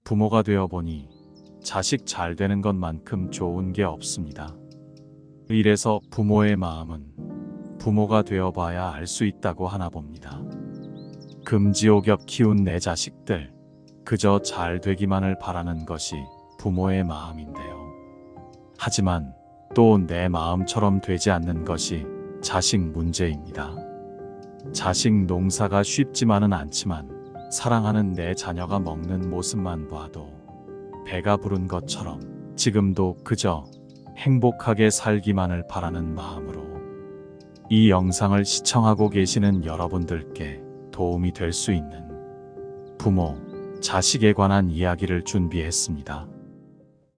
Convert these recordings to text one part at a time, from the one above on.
부모가 되어 보니 자식 잘 되는 것만큼 좋은 게 없습니다. 이래서 부모의 마음은 부모가 되어 봐야 알 수 있다고 하나 봅니다. 금지옥엽 키운 내 자식들, 그저 잘 되기만을 바라는 것이 부모의 마음인데요. 하지만 또 내 마음처럼 되지 않는 것이 자식 문제입니다. 자식 농사가 쉽지만은 않지만 사랑하는 내 자녀가 먹는 모습만 봐도 배가 부른 것처럼 지금도 그저 행복하게 살기만을 바라는 마음으로 이 영상을 시청하고 계시는 여러분들께 도움이 될 수 있는 부모, 자식에 관한 이야기를 준비했습니다.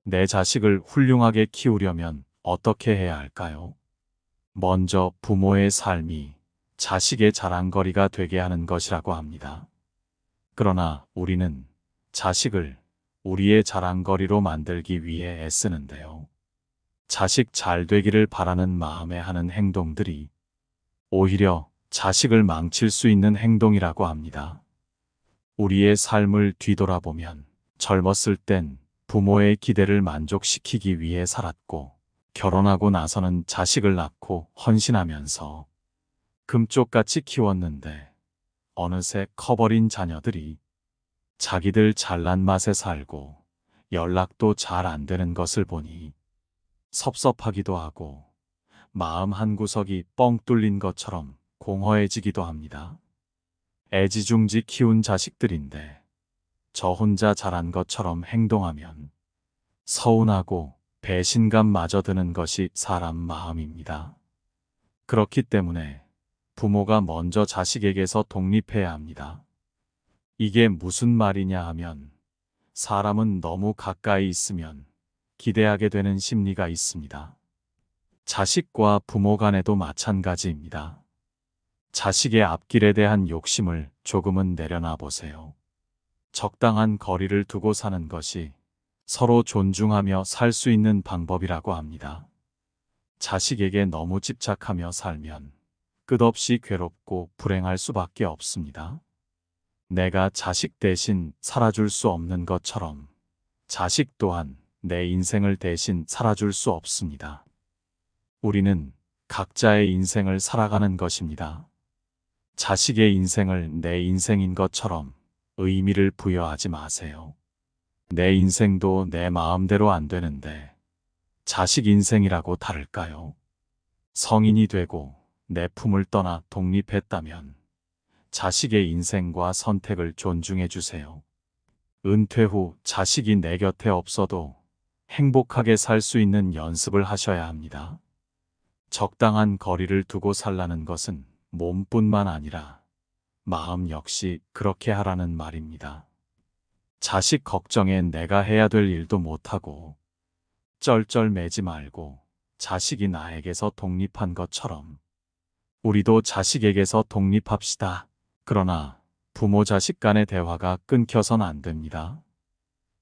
내 자식을 훌륭하게 키우려면 어떻게 해야 할까요? 먼저 부모의 삶이 자식의 자랑거리가 되게 하는 것이라고 합니다. 그러나 우리는 자식을 우리의 자랑거리로 만들기 위해 애쓰는데요. 자식 잘 되기를 바라는 마음에 하는 행동들이 오히려 자식을 망칠 수 있는 행동이라고 합니다. 우리의 삶을 뒤돌아보면 젊었을 땐 부모의 기대를 만족시키기 위해 살았고 결혼하고 나서는 자식을 낳고 헌신하면서 금쪽같이 키웠는데 어느새 커버린 자녀들이 자기들 잘난 맛에 살고 연락도 잘 안 되는 것을 보니 섭섭하기도 하고 마음 한구석이 뻥 뚫린 것처럼 공허해지기도 합니다. 애지중지 키운 자식들인데 저 혼자 잘한 것처럼 행동하면 서운하고 배신감마저 드는 것이 사람 마음입니다. 그렇기 때문에 부모가 먼저 자식에게서 독립해야 합니다. 이게 무슨 말이냐 하면 사람은 너무 가까이 있으면 기대하게 되는 심리가 있습니다. 자식과 부모 간에도 마찬가지입니다. 자식의 앞길에 대한 욕심을 조금은 내려놔 보세요. 적당한 거리를 두고 사는 것이 서로 존중하며 살 수 있는 방법이라고 합니다. 자식에게 너무 집착하며 살면 끝없이 괴롭고 불행할 수밖에 없습니다. 내가 자식 대신 살아줄 수 없는 것처럼 자식 또한 내 인생을 대신 살아줄 수 없습니다. 우리는 각자의 인생을 살아가는 것입니다. 자식의 인생을 내 인생인 것처럼 의미를 부여하지 마세요. 내 인생도 내 마음대로 안 되는데 자식 인생이라고 다를까요? 성인이 되고 내 품을 떠나 독립했다면 자식의 인생과 선택을 존중해 주세요. 은퇴 후 자식이 내 곁에 없어도 행복하게 살 수 있는 연습을 하셔야 합니다. 적당한 거리를 두고 살라는 것은 몸뿐만 아니라 마음 역시 그렇게 하라는 말입니다. 자식 걱정에 내가 해야 될 일도 못하고 쩔쩔매지 말고 자식이 나에게서 독립한 것처럼 우리도 자식에게서 독립합시다. 그러나 부모 자식 간의 대화가 끊겨선 안 됩니다.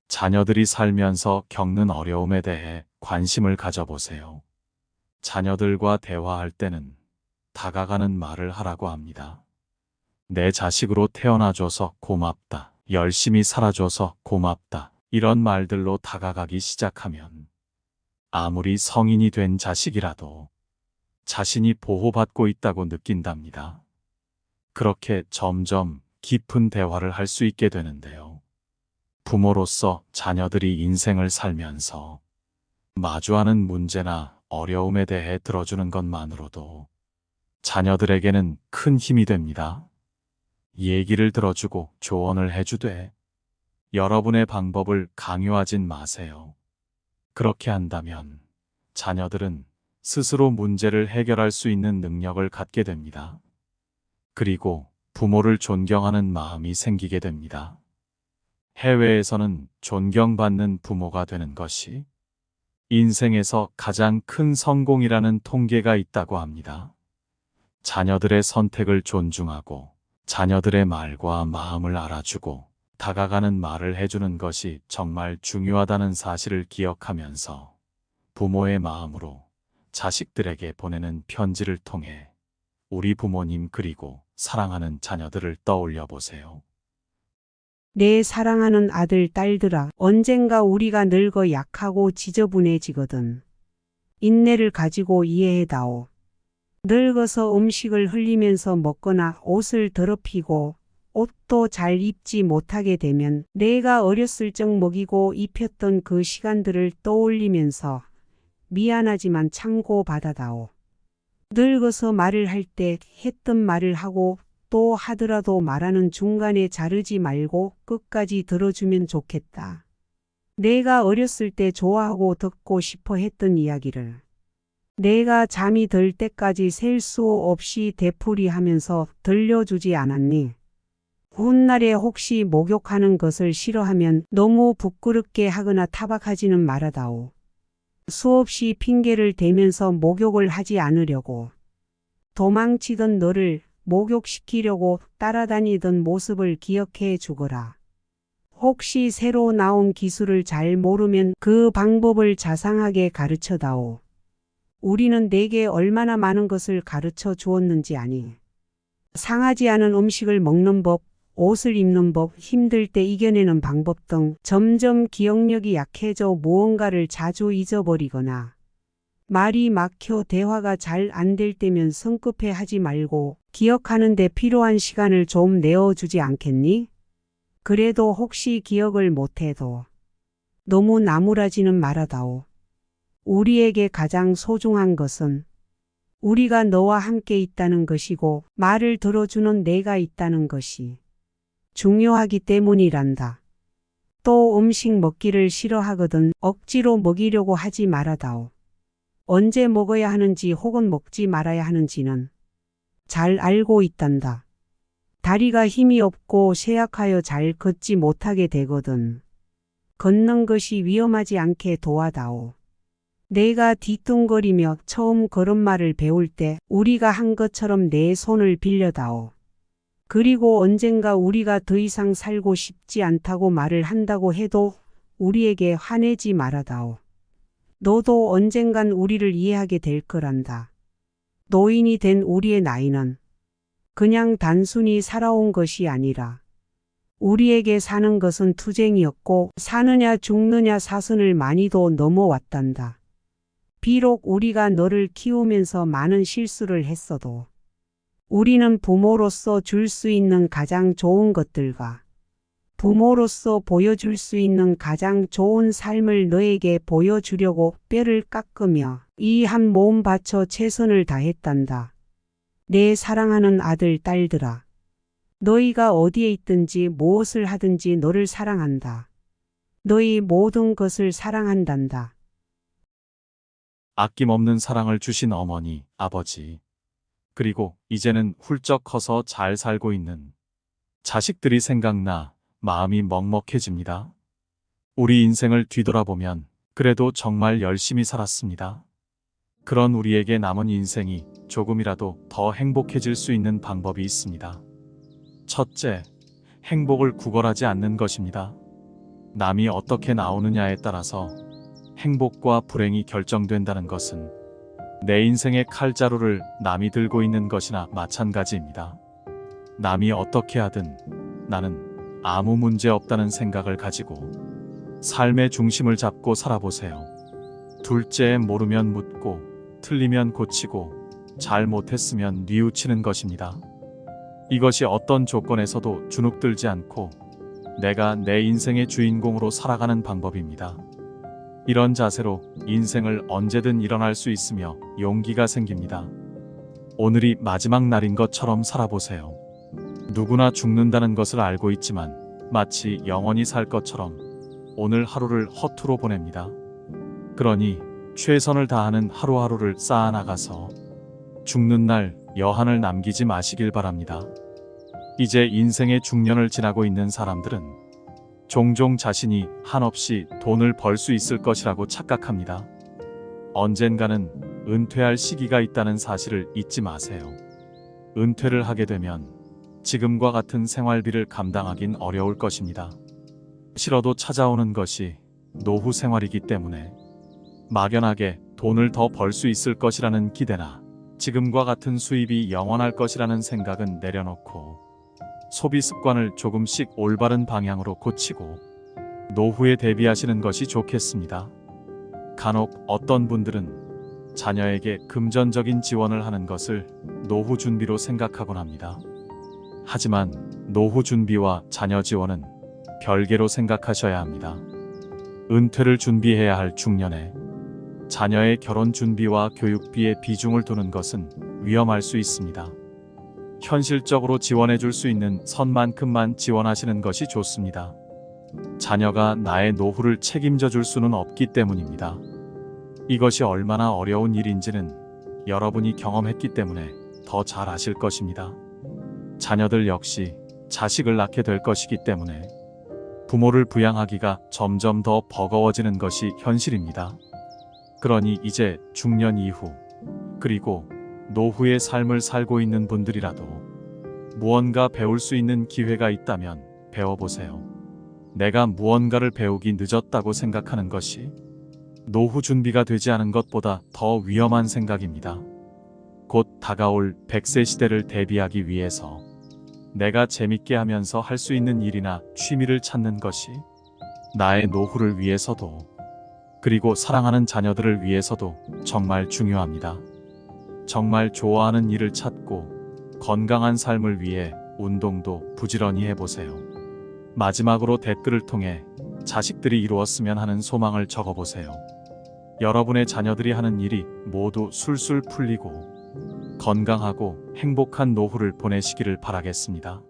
자녀들이 살면서 겪는 어려움에 대해 관심을 가져보세요. 자녀들과 대화할 때는 다가가는 말을 하라고 합니다. 내 자식으로 태어나줘서 고맙다. 열심히 살아줘서 고맙다. 이런 말들로 다가가기 시작하면 아무리 성인이 된 자식이라도 자신이 보호받고 있다고 느낀답니다. 그렇게 점점 깊은 대화를 할 수 있게 되는데요. 부모로서 자녀들이 인생을 살면서 마주하는 문제나 어려움에 대해 들어주는 것만으로도 자녀들에게는 큰 힘이 됩니다. 얘기를 들어주고 조언을 해주되 여러분의 방법을 강요하진 마세요. 그렇게 한다면 자녀들은 스스로 문제를 해결할 수 있는 능력을 갖게 됩니다. 그리고 부모를 존경하는 마음이 생기게 됩니다. 해외에서는 존경받는 부모가 되는 것이 인생에서 가장 큰 성공이라는 통계가 있다고 합니다. 자녀들의 선택을 존중하고 자녀들의 말과 마음을 알아주고 다가가는 말을 해주는 것이 정말 중요하다는 사실을 기억하면서 부모의 마음으로 자식들에게 보내는 편지를 통해 우리 부모님 그리고 사랑하는 자녀들을 떠올려 보세요. 내 사랑하는 아들, 딸들아, 언젠가 우리가 늙어 약하고 지저분해지거든. 인내를 가지고 이해해다오. 늙어서 음식을 흘리면서 먹거나 옷을 더럽히고 옷도 잘 입지 못하게 되면 내가 어렸을 적 먹이고 입혔던 그 시간들을 떠올리면서 미안하지만 참고받아다오. 늙어서 말을 할 때 했던 말을 하고 또 하더라도 말하는 중간에 자르지 말고 끝까지 들어주면 좋겠다. 내가 어렸을 때 좋아하고 듣고 싶어 했던 이야기를 내가 잠이 들 때까지 셀 수 없이 되풀이하면서 들려주지 않았니? 훗날에 혹시 목욕하는 것을 싫어하면 너무 부끄럽게 하거나 타박하지는 말아다오. 수없이 핑계를 대면서 목욕을 하지 않으려고 도망치던 너를 목욕시키려고 따라다니던 모습을 기억해 주거라. 혹시 새로 나온 기술을 잘 모르면 그 방법을 자상하게 가르쳐다오. 우리는 내게 얼마나 많은 것을 가르쳐 주었는지 아니. 상하지 않은 음식을 먹는 법, 옷을 입는 법, 힘들 때 이겨내는 방법 등 점점 기억력이 약해져 무언가를 자주 잊어버리거나 말이 막혀 대화가 잘 안 될 때면 성급해 하지 말고 기억하는 데 필요한 시간을 좀 내어주지 않겠니? 그래도 혹시 기억을 못해도 너무 나무라지는 말아다오. 우리에게 가장 소중한 것은 우리가 너와 함께 있다는 것이고 말을 들어주는 내가 있다는 것이 중요하기 때문이란다. 또 음식 먹기를 싫어하거든 억지로 먹이려고 하지 말아다오. 언제 먹어야 하는지 혹은 먹지 말아야 하는지는 잘 알고 있단다. 다리가 힘이 없고 쇠약하여 잘 걷지 못하게 되거든. 걷는 것이 위험하지 않게 도와다오. 내가 뒤뚱거리며 처음 걸음마를 배울 때 우리가 한 것처럼 내 손을 빌려다오. 그리고 언젠가 우리가 더 이상 살고 싶지 않다고 말을 한다고 해도 우리에게 화내지 말아다오. 너도 언젠간 우리를 이해하게 될 거란다. 노인이 된 우리의 나이는 그냥 단순히 살아온 것이 아니라 우리에게 사는 것은 투쟁이었고 사느냐 죽느냐 사선을 많이도 넘어왔단다. 비록 우리가 너를 키우면서 많은 실수를 했어도 우리는 부모로서 줄 수 있는 가장 좋은 것들과 부모로서 보여줄 수 있는 가장 좋은 삶을 너에게 보여주려고 뼈를 깎으며 이 한 몸 바쳐 최선을 다했단다. 내 사랑하는 아들, 딸들아. 너희가 어디에 있든지 무엇을 하든지 너를 사랑한다. 너희 모든 것을 사랑한단다. 아낌없는 사랑을 주신 어머니, 아버지, 그리고 이제는 훌쩍 커서 잘 살고 있는 자식들이 생각나 마음이 먹먹해집니다. 우리 인생을 뒤돌아보면 그래도 정말 열심히 살았습니다. 그런 우리에게 남은 인생이 조금이라도 더 행복해질 수 있는 방법이 있습니다. 첫째, 행복을 구걸하지 않는 것입니다. 남이 어떻게 나오느냐에 따라서 행복과 불행이 결정된다는 것은 내 인생의 칼자루를 남이 들고 있는 것이나 마찬가지입니다. 남이 어떻게 하든 나는 아무 문제 없다는 생각을 가지고 삶의 중심을 잡고 살아보세요. 둘째, 모르면 묻고 틀리면 고치고 잘못했으면 뉘우치는 것입니다. 이것이 어떤 조건에서도 주눅들지 않고 내가 내 인생의 주인공으로 살아가는 방법입니다. 이런 자세로 인생을 언제든 일어날 수 있으며 용기가 생깁니다. 오늘이 마지막 날인 것처럼 살아보세요. 누구나 죽는다는 것을 알고 있지만 마치 영원히 살 것처럼 오늘 하루를 허투루 보냅니다. 그러니 최선을 다하는 하루하루를 쌓아나가서 죽는 날 여한을 남기지 마시길 바랍니다. 이제 인생의 중년을 지나고 있는 사람들은 종종 자신이 한없이 돈을 벌 수 있을 것이라고 착각합니다. 언젠가는 은퇴할 시기가 있다는 사실을 잊지 마세요. 은퇴를 하게 되면 지금과 같은 생활비를 감당하긴 어려울 것입니다. 싫어도 찾아오는 것이 노후 생활이기 때문에 막연하게 돈을 더 벌 수 있을 것이라는 기대나 지금과 같은 수입이 영원할 것이라는 생각은 내려놓고 소비 습관을 조금씩 올바른 방향으로 고치고 노후에 대비하시는 것이 좋겠습니다. 간혹 어떤 분들은 자녀에게 금전적인 지원을 하는 것을 노후 준비로 생각하곤 합니다. 하지만 노후 준비와 자녀 지원은 별개로 생각하셔야 합니다. 은퇴를 준비해야 할 중년에 자녀의 결혼 준비와 교육비에 비중을 두는 것은 위험할 수 있습니다. 현실적으로 지원해 줄 수 있는 선만큼만 지원하시는 것이 좋습니다. 자녀가 나의 노후를 책임져 줄 수는 없기 때문입니다. 이것이 얼마나 어려운 일인지는 여러분이 경험했기 때문에 더 잘 아실 것입니다. 자녀들 역시 자식을 낳게 될 것이기 때문에 부모를 부양하기가 점점 더 버거워지는 것이 현실입니다. 그러니 이제 중년 이후 그리고 노후의 삶을 살고 있는 분들이라도 무언가 배울 수 있는 기회가 있다면 배워보세요. 내가 무언가를 배우기 늦었다고 생각하는 것이 노후 준비가 되지 않은 것보다 더 위험한 생각입니다. 곧 다가올 100세 시대를 대비하기 위해서 내가 재밌게 하면서 할 수 있는 일이나 취미를 찾는 것이 나의 노후를 위해서도 그리고 사랑하는 자녀들을 위해서도 정말 중요합니다. 정말 좋아하는 일을 찾고 건강한 삶을 위해 운동도 부지런히 해보세요. 마지막으로 댓글을 통해 자식들이 이루었으면 하는 소망을 적어보세요. 여러분의 자녀들이 하는 일이 모두 술술 풀리고 건강하고 행복한 노후를 보내시기를 바라겠습니다.